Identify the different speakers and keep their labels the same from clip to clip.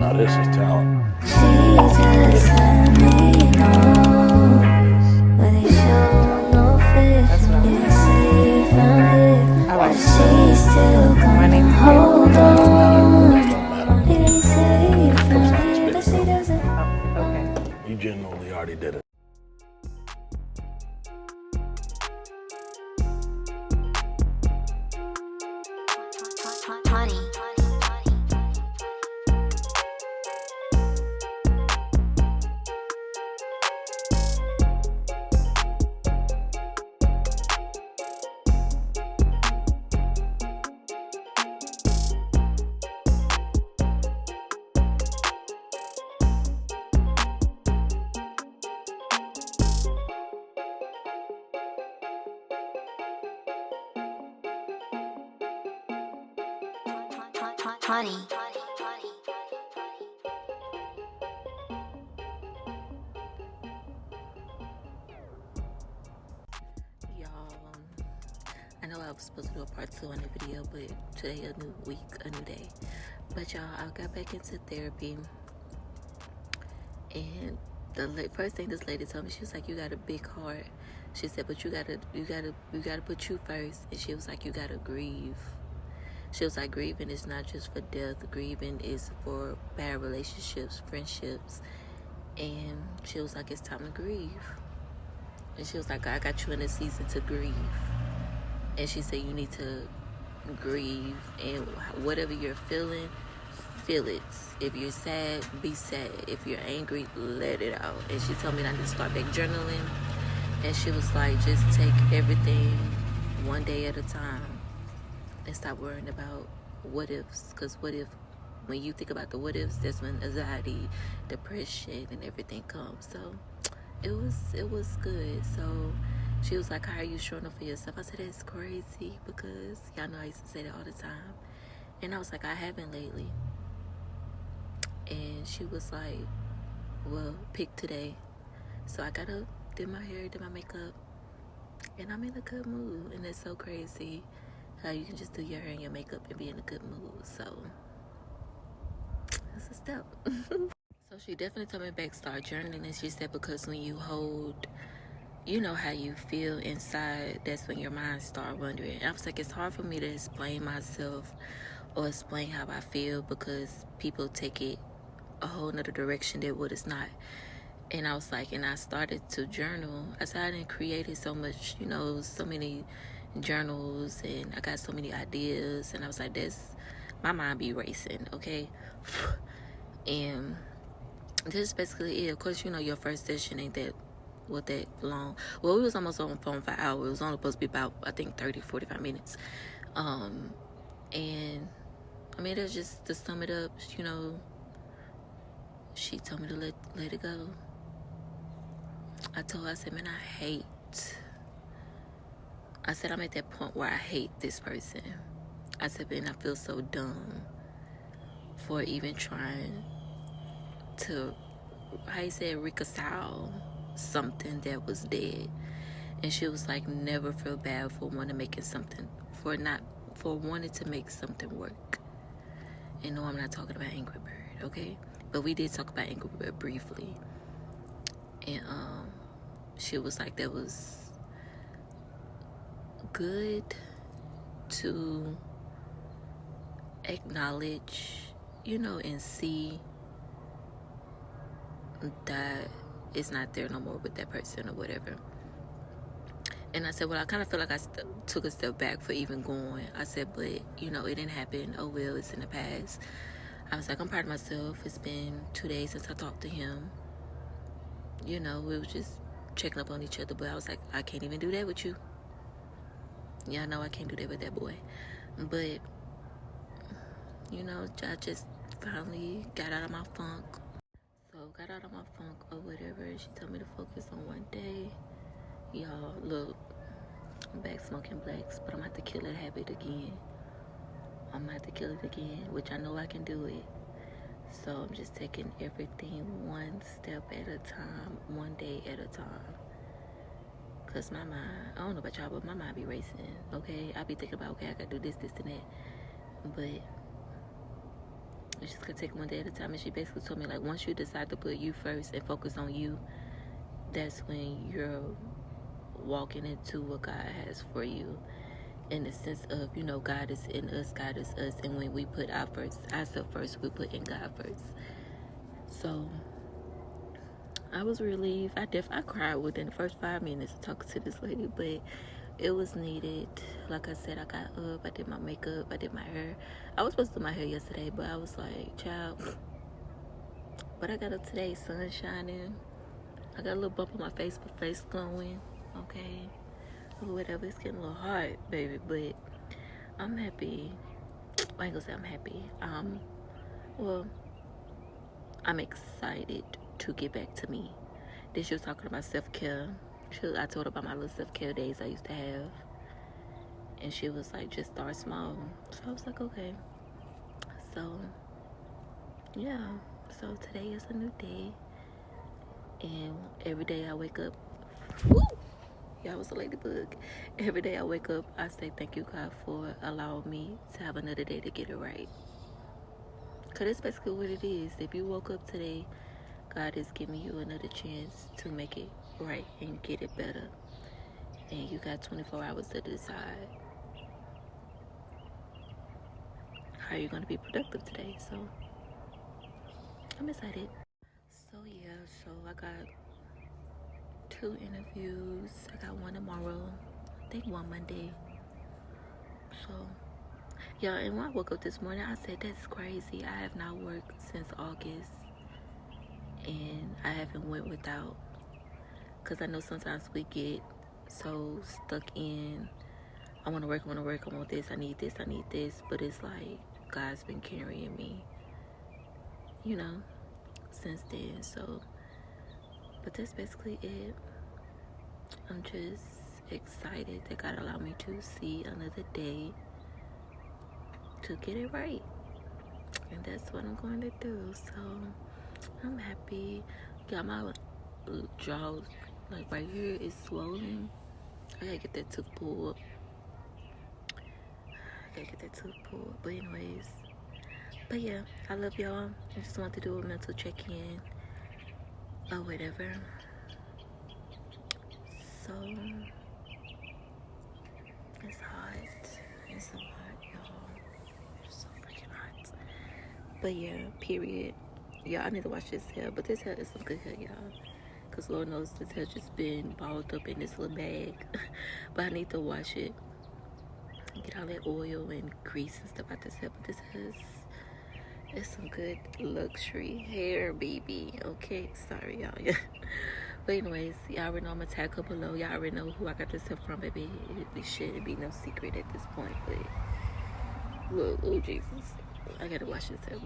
Speaker 1: Now this is talent.
Speaker 2: She just let me know, but they show no fear. Didn't say you found it, but she's still gonna hold on. Didn't say you found it, but she doesn't.
Speaker 1: You genuinely already did it.
Speaker 2: Honey. Honey.
Speaker 3: Y'all, I know I was supposed to do a part 2 on the video, but today a new week, a new day. But y'all, I got back into therapy, and the first thing this lady told me, she was like, "You got a big heart." She said, "But you gotta put you first." And she was like, "You gotta grieve." She was like, "Grieving is not just for death. Grieving is for bad relationships, friendships." And she was like, "It's time to grieve." And she was like, "I got you in a season to grieve." And she said, "You need to grieve, and whatever you're feeling, feel it. If you're sad, be sad. If you're angry, let it out." And she told me I need to start back journaling. And she was like, "Just take everything one day at a time and stop worrying about what ifs. Because what if, when you think about the what ifs, that's when anxiety, depression, and everything comes." So it was good. So she was like, "How are you showing up for yourself?" I said, "That's crazy, because y'all know I used to say that all the time." And I was like, "I haven't lately." And she was like, "Well, pick today." So I got up, did my hair, did my makeup, and I'm in a good mood. And it's so crazy how you can just do your hair and your makeup and be in a good mood. So that's a step. So she definitely told me back, start journaling. And she said, because when you hold, you know how you feel inside, that's when your mind start wandering. And I was like, it's hard for me to explain myself or explain how I feel, because people take it a whole nother direction than what it's not. And I was like, and I started to journal. I said, I didn't create it so much, so many journals, and I got so many ideas. And I was like, my mind be racing, okay? And this is basically it. Of course, your first session ain't that long. Well, we was almost on the phone for an hour. It was only supposed to be about, I think, 30, 45 minutes. And I mean, that's just to sum it up, she told me to let it go. I told her, I said, man, I said, I'm at that point where I hate this person. I said, man, I feel so dumb for even trying to, how you say, reconcile something that was dead. And she was like, never feel bad for wanting to make something work. And no, I'm not talking about Angry Bird, okay? But we did talk about Angry Bird briefly. And she was like, that was good to acknowledge, and see that it's not there no more with that person or whatever. And I said, well, I kind of feel like I took a step back for even going. I said, but, it didn't happen. Oh, well, it's in the past. I was like, I'm proud of myself. It's been 2 days since I talked to him. We was just checking up on each other. But I was like, I can't even do that with you. Yeah, I know I can't do that with that boy. But, I just finally got out of my funk. So, got out of my funk or whatever. She told me to focus on one day. Y'all, look, I'm back smoking blacks, but I'm going to have to kill that habit again. Which I know I can do it. So I'm just taking everything one step at a time, one day at a time. Because my mind, I don't know about y'all, but my mind be racing, okay? I be thinking about, okay, I got to do this, and that. But It's just gonna take one day at a time. And she basically told me, like, once you decide to put you first and focus on you, that's when you're walking into what God has for you. In the sense of, you know, God is in us, God is us. And when we put ourselves first, we put in God first. So I was relieved. I cried within the first 5 minutes of talking to this lady, but it was needed. Like I said, I got up, I did my makeup, I did my hair. I was supposed to do my hair yesterday, but I was like, child. But I got up today, sun shining. I got a little bump on my face, but face glowing. Okay, or whatever. It's getting a little hard, baby, but I'm happy. I ain't gonna say I'm happy. Well, I'm excited to get back to me. Then she was talking about self-care. I told her about my little self-care days I used to have, and she was like, just start small. So I was like, okay. So yeah, so today is a new day, and every day I wake up, woo, yeah, I was a ladybug. Every day I wake up, I say thank you, God, for allowing me to have another day to get it right. Because that's basically what it is. If you woke up today, God is giving you another chance to make it right and get it better. And you got 24 hours to decide how you're going to be productive today. So I'm excited. So yeah, so I got 2 interviews. I got one tomorrow, I think one Monday. So yeah, and when I woke up this morning, I said, that's crazy. I have not worked since August, and I haven't went without, because I know sometimes we get so stuck in, I want to work, I want this, I need this, but it's like God's been carrying me, you know, since then. So, but that's basically it. I'm just excited that God allowed me to see another day to get it right, and that's what I'm going to do. So I'm happy. Got my jaw, like right here, is swollen. I gotta get that tooth pulled. But anyways, but yeah, I love y'all. I just want to do a mental check-in or whatever. So it's hot. It's so hot, y'all. It's so freaking hot. But yeah, period. Yeah, I need to wash this hair, but this hair is some good hair, y'all. Because Lord knows this hair just been balled up in this little bag. But I need to wash it. Get all that oil and grease and stuff out this hair. But this hair is some good luxury hair, baby. Okay, sorry, y'all. But anyways, y'all already know I'm going to tag her below. Y'all already know who I got this hair from, baby. It shouldn't be no secret at this point. But, look, oh, Jesus. I got to wash this hair,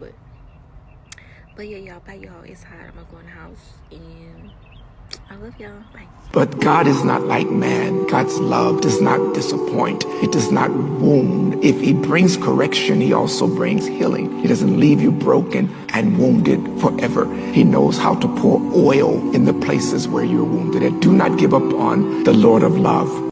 Speaker 3: But yeah, y'all, bye, y'all. It's hot. I'm going to go in the house, and I love y'all. Bye.
Speaker 4: But God is not like man. God's love does not disappoint. It does not wound. If he brings correction, he also brings healing. He doesn't leave you broken and wounded forever. He knows how to pour oil in the places where you're wounded. And do not give up on the Lord of love.